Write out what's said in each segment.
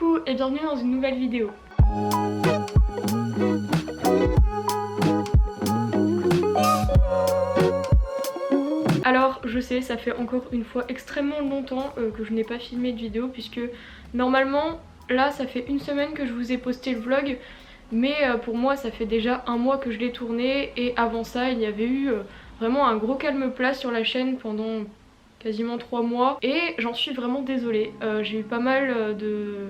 Coucou et bienvenue dans une nouvelle vidéo. Alors je sais, ça fait encore une fois extrêmement longtemps que je n'ai pas filmé de vidéo puisque normalement là ça fait une semaine que je vous ai posté le vlog, mais pour moi ça fait déjà un mois que je l'ai tourné et avant ça il y avait eu vraiment un gros calme plat sur la chaîne pendant quasiment 3 mois et j'en suis vraiment désolée. J'ai eu pas mal de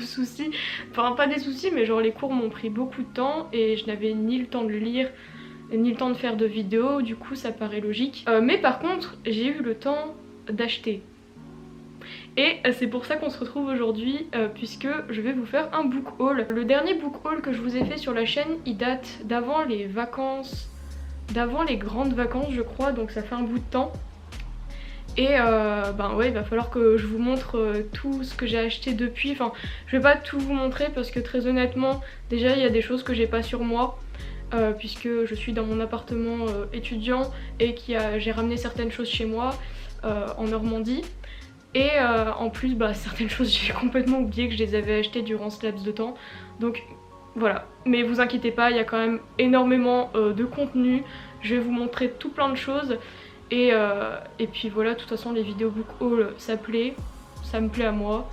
soucis, enfin pas des soucis mais genre les cours m'ont pris beaucoup de temps et je n'avais ni le temps de lire ni le temps de faire de vidéos, du coup ça paraît logique. Mais par contre j'ai eu le temps d'acheter. Et c'est pour ça qu'on se retrouve aujourd'hui puisque je vais vous faire un book haul. Le dernier book haul que je vous ai fait sur la chaîne il date d'avant les vacances, d'avant les grandes vacances je crois, donc ça fait un bout de temps. Et ben ouais, il va falloir que je vous montre tout ce que j'ai acheté depuis. Enfin je vais pas tout vous montrer parce que très honnêtement déjà il y a des choses que j'ai pas sur moi. Puisque je suis dans mon appartement étudiant et j'ai ramené certaines choses chez moi en Normandie. Et en plus bah, certaines choses j'ai complètement oublié que je les avais achetées durant ce laps de temps. Donc voilà, mais vous inquiétez pas, il y a quand même énormément de contenu. Je vais vous montrer tout plein de choses. Et puis voilà, de toute façon les vidéos book haul ça me plaît à moi.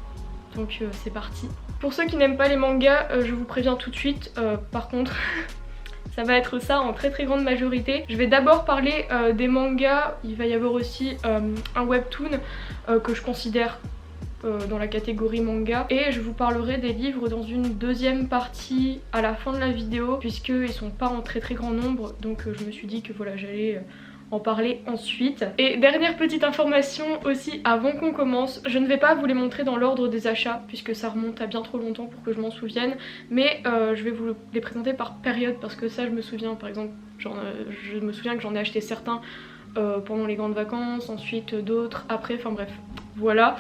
Donc c'est parti. Pour ceux qui n'aiment pas les mangas, je vous préviens tout de suite, par contre ça va être ça en très grande majorité. Je vais d'abord parler des mangas, il va y avoir aussi un webtoon que je considère dans la catégorie manga. Et je vous parlerai des livres dans une deuxième partie à la fin de la vidéo puisqu'ils sont pas en très grand nombre. Donc je me suis dit que voilà j'allais en parler ensuite. Et dernière petite information aussi avant qu'on commence, je ne vais pas vous les montrer dans l'ordre des achats puisque ça remonte à bien trop longtemps pour que je m'en souvienne, mais je vais vous les présenter par période parce que ça je me souviens. Par exemple je me souviens que j'en ai acheté certains pendant les grandes vacances, ensuite d'autres après, enfin bref voilà.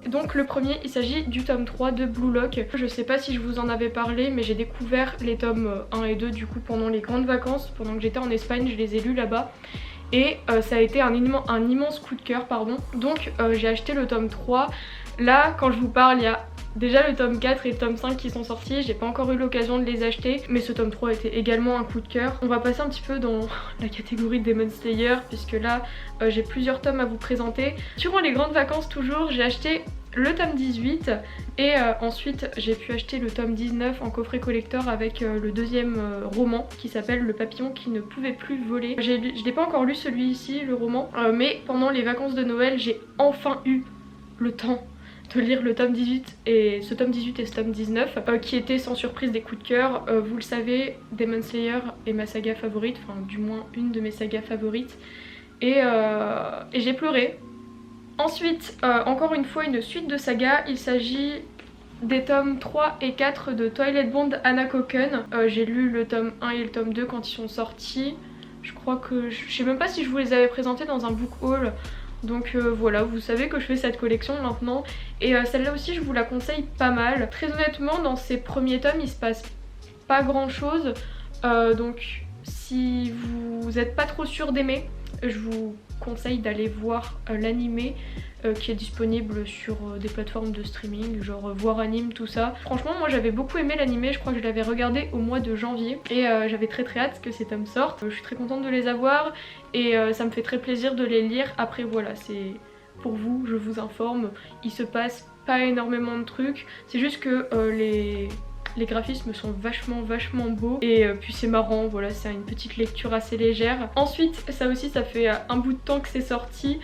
Donc le premier il s'agit du tome 3 de Blue Lock. Je sais pas si je vous en avais parlé mais j'ai découvert les tomes 1 et 2 du coup pendant les grandes vacances, pendant que j'étais en Espagne, je les ai lus là-bas. Et ça a été un immense coup de cœur pardon. Donc j'ai acheté le tome 3. Là quand je vous parle il y a déjà le tome 4 et le tome 5 qui sont sortis, j'ai pas encore eu l'occasion de les acheter, mais ce tome 3 était également un coup de cœur. On va passer un petit peu dans la catégorie Demon Slayer puisque là j'ai plusieurs tomes à vous présenter. Durant les grandes vacances toujours, j'ai acheté le tome 18 et ensuite j'ai pu acheter le tome 19 en coffret collector avec le deuxième roman qui s'appelle Le papillon qui ne pouvait plus voler. Je l'ai pas encore lu celui-ci, le roman, mais pendant les vacances de Noël j'ai enfin eu le temps de lire le tome 18 et ce tome 18 et ce tome 19 qui étaient sans surprise des coups de cœur. Vous le savez, Demon Slayer est ma saga favorite, enfin du moins une de mes sagas favorites et j'ai pleuré. Ensuite, encore une fois une suite de saga, il s'agit des tomes 3 et 4 de Toilet Bond Hanakoken. J'ai lu le tome 1 et le tome 2 quand ils sont sortis. Je crois que... je sais même pas si je vous les avais présentés dans un book haul. Donc voilà, vous savez que je fais cette collection maintenant. Et celle-là aussi je vous la conseille pas mal. Très honnêtement dans ces premiers tomes il se passe pas grand chose. Donc si vous êtes pas trop sûr d'aimer, je vous conseille d'aller voir l'animé qui est disponible sur des plateformes de streaming genre Voir Anime, tout ça. Franchement moi j'avais beaucoup aimé l'animé, je crois que je l'avais regardé au mois de janvier et j'avais très hâte que ces tomes sortent. Je suis très contente de les avoir et ça me fait très plaisir de les lire. Après voilà, c'est pour vous, je vous informe, il se passe pas énormément de trucs, c'est juste que les graphismes sont vachement beaux et puis c'est marrant, voilà, c'est une petite lecture assez légère. Ensuite, ça aussi ça fait un bout de temps que c'est sorti,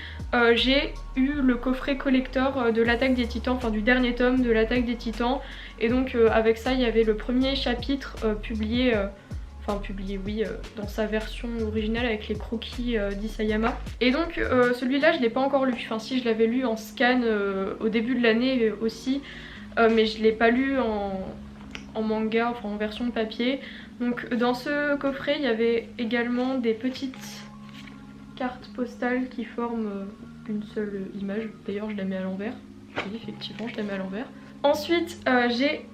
j'ai eu le coffret collector de l'Attaque des Titans, enfin du dernier tome de l'Attaque des Titans et donc avec ça il y avait le premier chapitre publié oui, dans sa version originale avec les croquis d'Isayama. Et donc celui-là je l'ai pas encore lu, enfin si je l'avais lu en scan au début de l'année aussi, mais je l'ai pas lu en manga, enfin en version papier. Donc dans ce coffret il y avait également des petites cartes postales qui forment une seule image. D'ailleurs je la mets à l'envers. Oui, effectivement je la mets à l'envers. Ensuite j'ai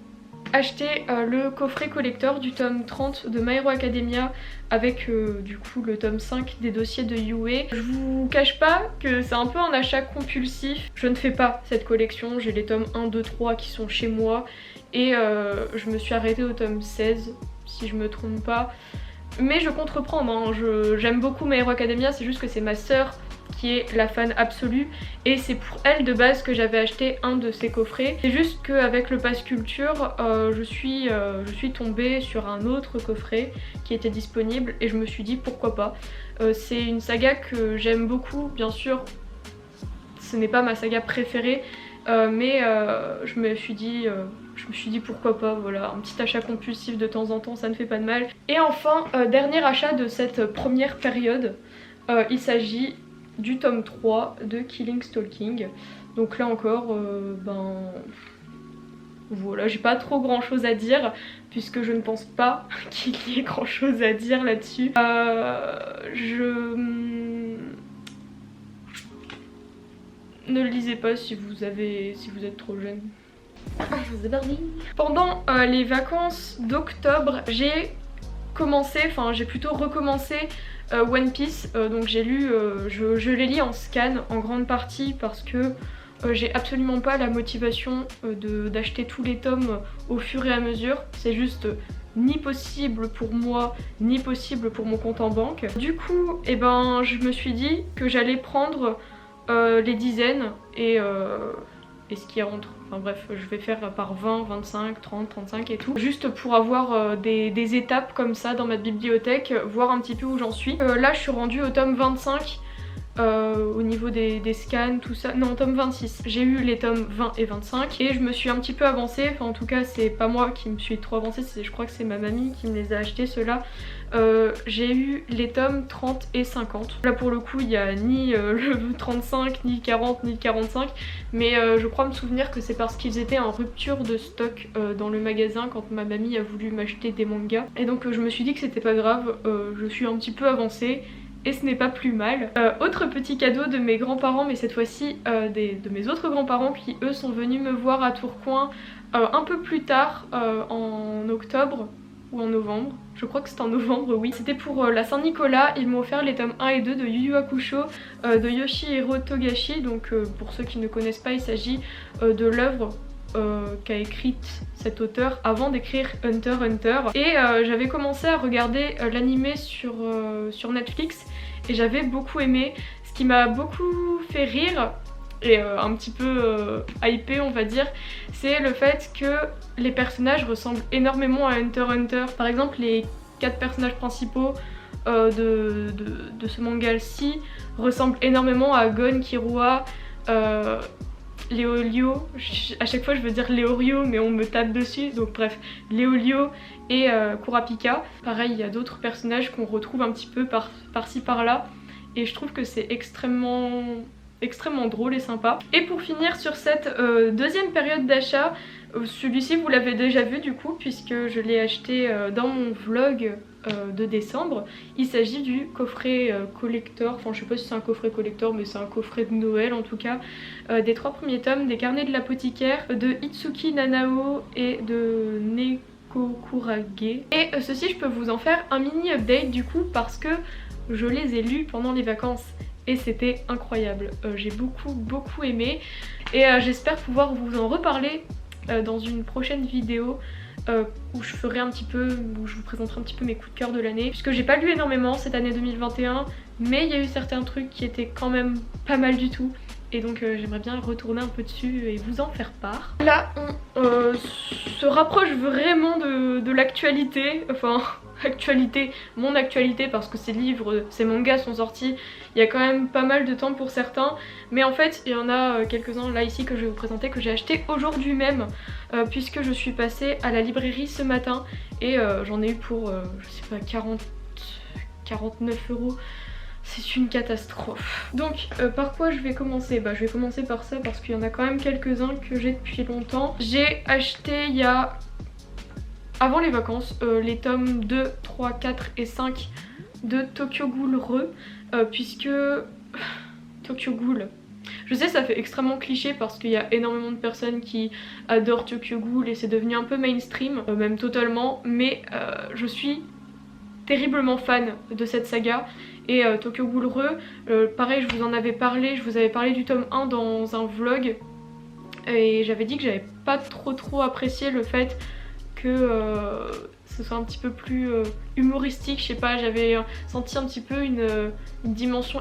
acheté le coffret collector du tome 30 de My Hero Academia avec du coup le tome 5 des dossiers de Yue. Je vous cache pas que c'est un peu un achat compulsif. Je ne fais pas cette collection, j'ai les tomes 1, 2, 3 qui sont chez moi et je me suis arrêtée au tome 16 si je me trompe pas. Mais je compte reprendre, hein. J'aime beaucoup My Hero Academia, c'est juste que c'est ma sœur qui est la fan absolue et c'est pour elle de base que j'avais acheté un de ces coffrets. C'est juste qu'avec le pass culture je suis tombée sur un autre coffret qui était disponible et je me suis dit pourquoi pas. C'est une saga que j'aime beaucoup, bien sûr ce n'est pas ma saga préférée mais je me suis dit pourquoi pas, voilà, un petit achat compulsif de temps en temps ça ne fait pas de mal. Et enfin dernier achat de cette première période, il s'agit du tome 3 de Killing Stalking. Donc là encore voilà, j'ai pas trop grand chose à dire puisque je ne pense pas qu'il y ait grand chose à dire là-dessus. Ne le lisez pas si vous êtes trop jeune. Pendant les vacances d'octobre, j'ai plutôt recommencé One Piece, donc j'ai lu, je les lis en scan en grande partie parce que j'ai absolument pas la motivation d'acheter tous les tomes au fur et à mesure, c'est juste ni possible pour moi ni possible pour mon compte en banque. Du coup je me suis dit que j'allais prendre les dizaines et ce qu'il y a entre. Enfin bref, je vais faire par 20, 25, 30, 35 et tout. Juste pour avoir des étapes comme ça dans ma bibliothèque, voir un petit peu où j'en suis. Là je suis rendue au tome 25 au niveau des scans, tout ça. Non, tome 26. J'ai eu les tomes 20 et 25 et je me suis un petit peu avancée. Enfin en tout cas c'est pas moi qui me suis trop avancée, je crois que c'est ma mamie qui me les a achetés ceux-là. J'ai eu les tomes 30 et 50. Là pour le coup il n'y a ni le 35, ni 40, ni 45. Mais je crois me souvenir que c'est parce qu'ils étaient en rupture de stock dans le magasin quand ma mamie a voulu m'acheter des mangas. Et donc je me suis dit que c'était pas grave, je suis un petit peu avancée. Et ce n'est pas plus mal. Autre petit cadeau de mes grands-parents, mais cette fois-ci de mes autres grands-parents qui eux sont venus me voir à Tourcoing un peu plus tard en octobre ou en novembre. Je crois que c'était en novembre, oui. C'était pour la Saint-Nicolas, ils m'ont offert les tomes 1 et 2 de Yu Yu Hakusho de Yoshihiro Togashi. Donc pour ceux qui ne connaissent pas, il s'agit de l'œuvre qu'a écrite cet auteur avant d'écrire Hunter x Hunter. Et j'avais commencé à regarder l'animé sur Netflix et j'avais beaucoup aimé. Ce qui m'a beaucoup fait rire et un petit peu hypé on va dire, c'est le fait que les personnages ressemblent énormément à Hunter x Hunter. Par exemple les 4 personnages principaux de ce manga-ci ressemblent énormément à Gon, Killua, Léolio, à chaque fois je veux dire Léorio mais on me tape dessus, donc bref, Léolio et Kurapika. Pareil, il y a d'autres personnages qu'on retrouve un petit peu par-ci par-là et je trouve que c'est extrêmement drôle et sympa. Et pour finir sur cette deuxième période d'achat, celui-ci vous l'avez déjà vu du coup puisque je l'ai acheté dans mon vlog de décembre. Il s'agit du coffret collector, enfin je sais pas si c'est un coffret collector mais c'est un coffret de Noël en tout cas, des 3 premiers tomes des carnets de l'apothicaire de Itsuki Nanao et de Neko Kurage. Et ceci je peux vous en faire un mini update du coup parce que je les ai lus pendant les vacances et c'était incroyable. J'ai beaucoup aimé et j'espère pouvoir vous en reparler dans une prochaine vidéo où je ferai où je vous présenterai un petit peu mes coups de cœur de l'année, puisque j'ai pas lu énormément cette année 2021 mais il y a eu certains trucs qui étaient quand même pas mal du tout et donc j'aimerais bien retourner un peu dessus et vous en faire part. Là on se rapproche vraiment de l'actualité, enfin mon actualité parce que ces livres, ces mangas sont sortis il y a quand même pas mal de temps pour certains, mais en fait il y en a quelques-uns là ici que je vais vous présenter que j'ai acheté aujourd'hui même puisque je suis passée à la librairie ce matin et j'en ai eu pour je sais pas 49 €. C'est une catastrophe. Donc par quoi je vais commencer? Je vais commencer par ça parce qu'il y en a quand même quelques-uns que j'ai depuis longtemps. J'ai acheté il y a avant les vacances les tomes 2, 3, 4 et 5 de Tokyo Ghoul puisque Tokyo Ghoul, Je sais, ça fait extrêmement cliché parce qu'il y a énormément de personnes qui adorent Tokyo Ghoul et c'est devenu un peu mainstream, même totalement, mais je suis terriblement fan de cette saga. Et Tokyo Ghoul Re, pareil, je vous en avais parlé, je vous avais parlé du tome 1 dans un vlog et j'avais dit que j'avais pas trop apprécié le fait que ce soit un petit peu plus humoristique, je sais pas, j'avais senti un petit peu une dimension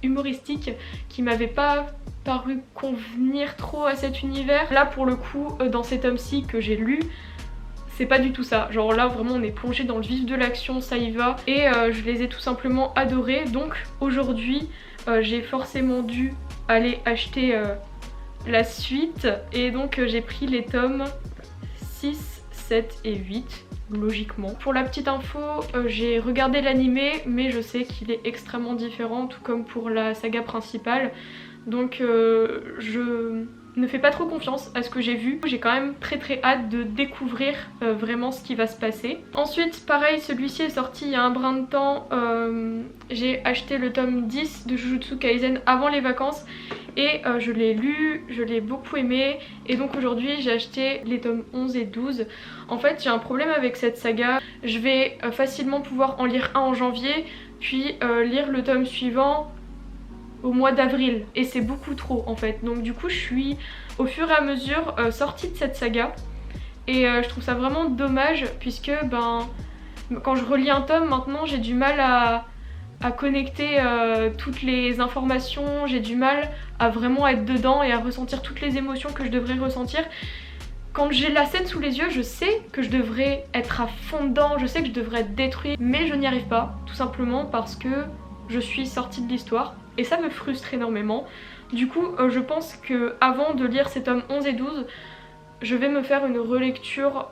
humoristique qui m'avait pas paru convenir trop à cet univers. Là pour le coup, dans ces tomes-ci que j'ai lus, c'est pas du tout ça, genre là vraiment on est plongé dans le vif de l'action, ça y va, et je les ai tout simplement adorés. Donc aujourd'hui j'ai forcément dû aller acheter la suite, et donc j'ai pris les tomes 6, 7 et 8 logiquement. Pour la petite info, j'ai regardé l'animé mais je sais qu'il est extrêmement différent, tout comme pour la saga principale, donc je ne fais pas trop confiance à ce que j'ai vu. J'ai quand même très hâte de découvrir vraiment ce qui va se passer. Ensuite pareil, celui-ci est sorti il y a un brin de temps, j'ai acheté le tome 10 de Jujutsu Kaisen avant les vacances et je l'ai lu, je l'ai beaucoup aimé, et donc aujourd'hui j'ai acheté les tomes 11 et 12. En fait j'ai un problème avec cette saga, je vais facilement pouvoir en lire un en janvier, puis lire le tome suivant au mois d'avril, et c'est beaucoup trop en fait. Donc du coup je suis au fur et à mesure sortie de cette saga, et je trouve ça vraiment dommage puisque quand je relis un tome maintenant j'ai du mal à connecter toutes les informations, j'ai du mal à vraiment être dedans et à ressentir toutes les émotions que je devrais ressentir. Quand j'ai la scène sous les yeux, je sais que je devrais être à fond dedans, je sais que je devrais être détruite, mais je n'y arrive pas, tout simplement parce que je suis sortie de l'histoire. Et ça me frustre énormément. Du coup, je pense que avant de lire ces tomes 11 et 12, je vais me faire une relecture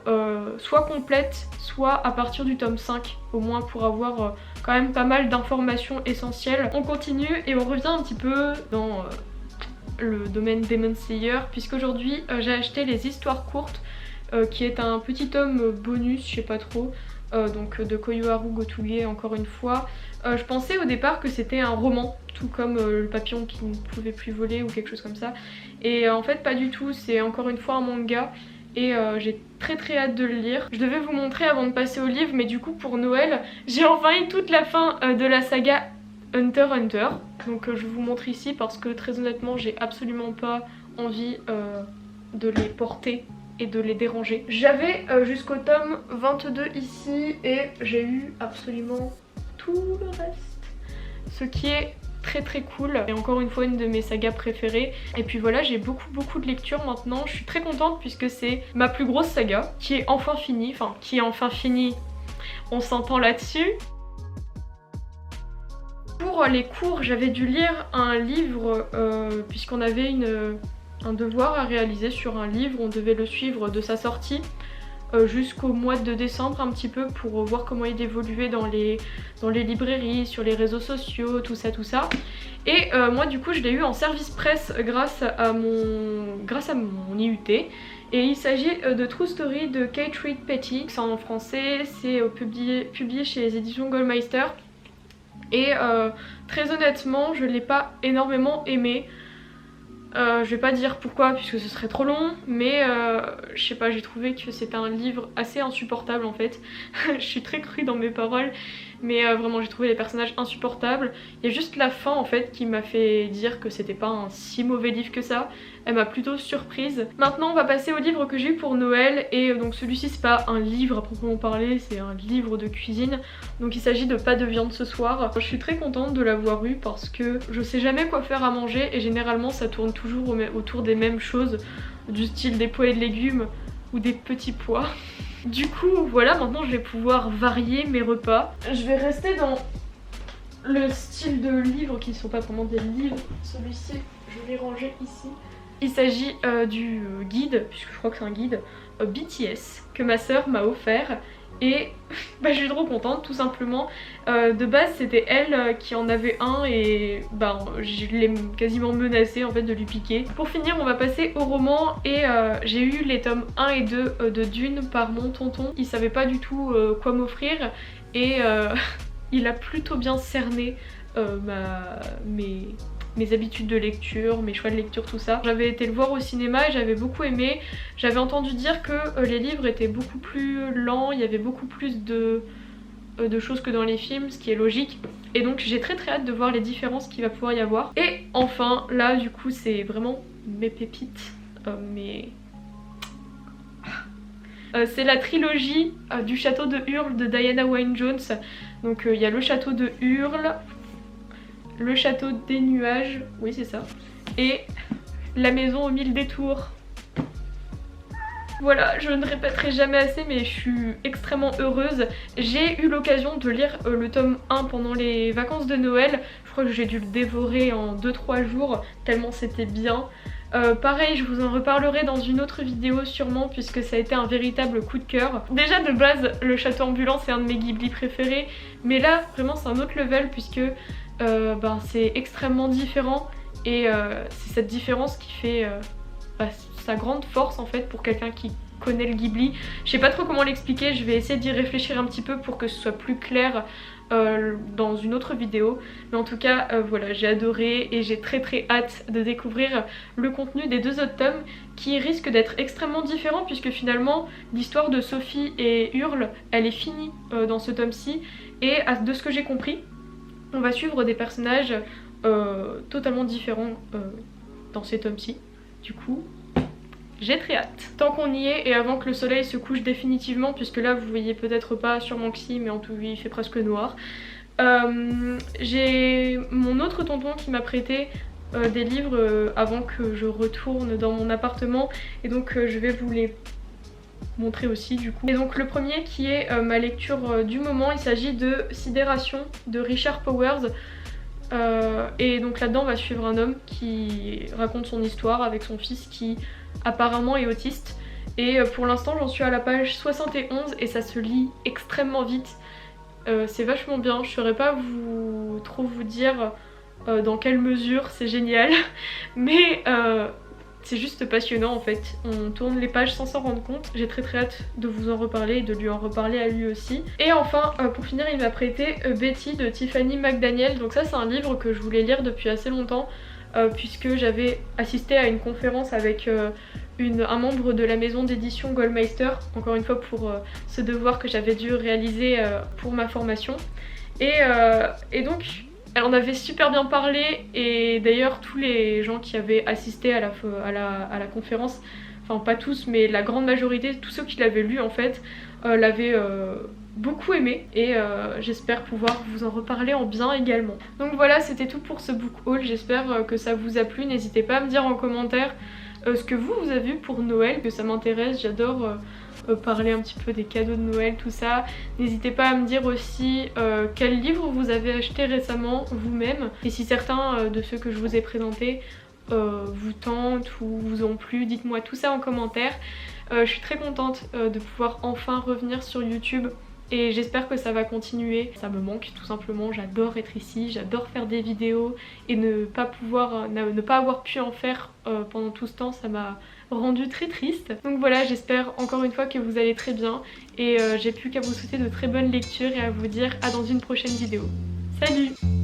soit complète, soit à partir du tome 5, au moins pour avoir quand même pas mal d'informations essentielles. On continue et on revient un petit peu dans le domaine Demon Slayer, puisqu'aujourd'hui j'ai acheté les histoires courtes, qui est un petit tome bonus, je sais pas trop, donc de Koyoharu Gotoge encore une fois. Je pensais au départ que c'était un roman, tout comme le papillon qui ne pouvait plus voler ou quelque chose comme ça, et en fait pas du tout, c'est encore une fois un manga, et j'ai très hâte de le lire. Je devais vous montrer avant de passer au livre, mais du coup pour Noël j'ai enfin eu toute la fin de la saga Hunter x Hunter, donc je vous montre ici parce que très honnêtement j'ai absolument pas envie de les porter et de les déranger. J'avais jusqu'au tome 22 ici et j'ai eu absolument tout le reste, ce qui est très cool, et encore une fois une de mes sagas préférées. Et puis voilà, j'ai beaucoup de lectures maintenant, je suis très contente puisque c'est ma plus grosse saga qui est enfin finie, enfin qui est enfin finie, on s'entend là-dessus. Pour les cours, j'avais dû lire un livre puisqu'on avait un devoir à réaliser sur un livre, on devait le suivre de sa sortie jusqu'au mois de décembre un petit peu pour voir comment il évoluait dans les librairies, sur les réseaux sociaux, tout ça. Et moi du coup je l'ai eu en service presse grâce à mon IUT. Et il s'agit de True Story de Kate Reid Petty. C'est en français, c'est publié chez les éditions Goldmeister. Et très honnêtement je l'ai pas énormément aimé. Je vais pas dire pourquoi puisque ce serait trop long, mais je sais pas, j'ai trouvé que c'était un livre assez insupportable en fait. Je suis très crue dans mes paroles, mais vraiment j'ai trouvé les personnages insupportables. Il y a juste la fin en fait qui m'a fait dire que c'était pas un si mauvais livre que ça. Elle m'a plutôt surprise. Maintenant on va passer au livre que j'ai eu pour Noël, et donc celui-ci c'est pas un livre à proprement parler, c'est un livre de cuisine. Donc il s'agit de Pas de viande ce soir. Je suis très contente de l'avoir eu parce que je sais jamais quoi faire à manger et généralement ça tourne toujours autour des mêmes choses, du style des pois et de légumes ou des petits pois. Du coup voilà, maintenant je vais pouvoir varier mes repas. Je vais rester dans le style de livres qui ne sont pas vraiment des livres. Celui-ci je l'ai rangé ici. Il s'agit du guide, puisque je crois que c'est un guide, BTS, que ma soeur m'a offert. Et je suis trop contente tout simplement. De base c'était elle qui en avait un et je l'ai quasiment menacée en fait de lui piquer. Pour finir on va passer au roman, et j'ai eu les tomes 1 et 2 de Dune par mon tonton. Il savait pas du tout quoi m'offrir, et il a plutôt bien cerné mes habitudes de lecture, mes choix de lecture, tout ça. J'avais été le voir au cinéma et j'avais beaucoup aimé. J'avais entendu dire que les livres étaient beaucoup plus lents, il y avait beaucoup plus de choses que dans les films, ce qui est logique. Et donc j'ai très hâte de voir les différences qu'il va pouvoir y avoir. Et enfin, là du coup c'est vraiment mes pépites, c'est la trilogie du château de Hurle de Diana Wynne Jones. Donc il y a le château de Hurle, le château des nuages, oui c'est ça, et la maison aux 1000 détours. Voilà, je ne répéterai jamais assez mais je suis extrêmement heureuse. J'ai eu l'occasion de lire le tome 1 pendant les vacances de Noël. Je crois que j'ai dû le dévorer en 2-3 jours tellement c'était bien. Pareil, je vous en reparlerai dans une autre vidéo sûrement puisque ça a été un véritable coup de cœur. Déjà de base, le château ambulant c'est un de mes Ghibli préférés, mais là vraiment c'est un autre level puisque c'est extrêmement différent et c'est cette différence qui fait sa grande force en fait pour quelqu'un qui connaît le Ghibli. Je sais pas trop comment l'expliquer, je vais essayer d'y réfléchir un petit peu pour que ce soit plus clair dans une autre vidéo. Mais en tout cas voilà, j'ai adoré et j'ai très hâte de découvrir le contenu des 2 autres tomes qui risquent d'être extrêmement différents puisque finalement l'histoire de Sophie et Hurle elle est finie dans ce tome-ci et de ce que j'ai compris on va suivre des personnages totalement différents dans ces tomes-ci. Du coup j'ai très hâte. Tant qu'on y est et avant que le soleil se couche définitivement, puisque là vous voyez peut-être pas, sûrement que si, mais en tout cas il fait presque noir. J'ai mon autre tonton qui m'a prêté des livres avant que je retourne dans mon appartement et donc je vais vous les montrer aussi du coup. Et donc le premier qui est ma lecture du moment, il s'agit de Sidération de Richard Powers. Et donc là-dedans on va suivre un homme qui raconte son histoire avec son fils qui apparemment est autiste. Et pour l'instant j'en suis à la page 71 et ça se lit extrêmement vite. C'est vachement bien, je saurais pas trop vous dire dans quelle mesure c'est génial, mais c'est juste passionnant en fait. On tourne les pages sans s'en rendre compte. J'ai très hâte de vous en reparler et de lui en reparler à lui aussi. Et enfin, pour finir, il m'a prêté Betty de Tiffany McDaniel. Donc ça c'est un livre que je voulais lire depuis assez longtemps puisque j'avais assisté à une conférence avec un membre de la maison d'édition Goldmeister, encore une fois pour ce devoir que j'avais dû réaliser pour ma formation. Et donc elle en avait super bien parlé et d'ailleurs tous les gens qui avaient assisté à la conférence, enfin pas tous mais la grande majorité, tous ceux qui l'avaient lu en fait, l'avaient beaucoup aimé et j'espère pouvoir vous en reparler en bien également. Donc voilà, c'était tout pour ce book haul, j'espère que ça vous a plu. N'hésitez pas à me dire en commentaire ce que vous avez vu pour Noël, que ça m'intéresse, j'adore parler un petit peu des cadeaux de Noël, tout ça. N'hésitez pas à me dire aussi quel livre vous avez acheté récemment vous-même et si certains de ceux que je vous ai présentés vous tentent ou vous ont plu, dites-moi tout ça en commentaire. Je suis très contente de pouvoir enfin revenir sur YouTube et j'espère que ça va continuer. Ça me manque tout simplement, j'adore être ici, j'adore faire des vidéos et ne pas avoir pu en faire pendant tout ce temps, ça m'a rendu très triste. Donc voilà, j'espère encore une fois que vous allez très bien et j'ai plus qu'à vous souhaiter de très bonnes lectures et à vous dire à dans une prochaine vidéo. Salut!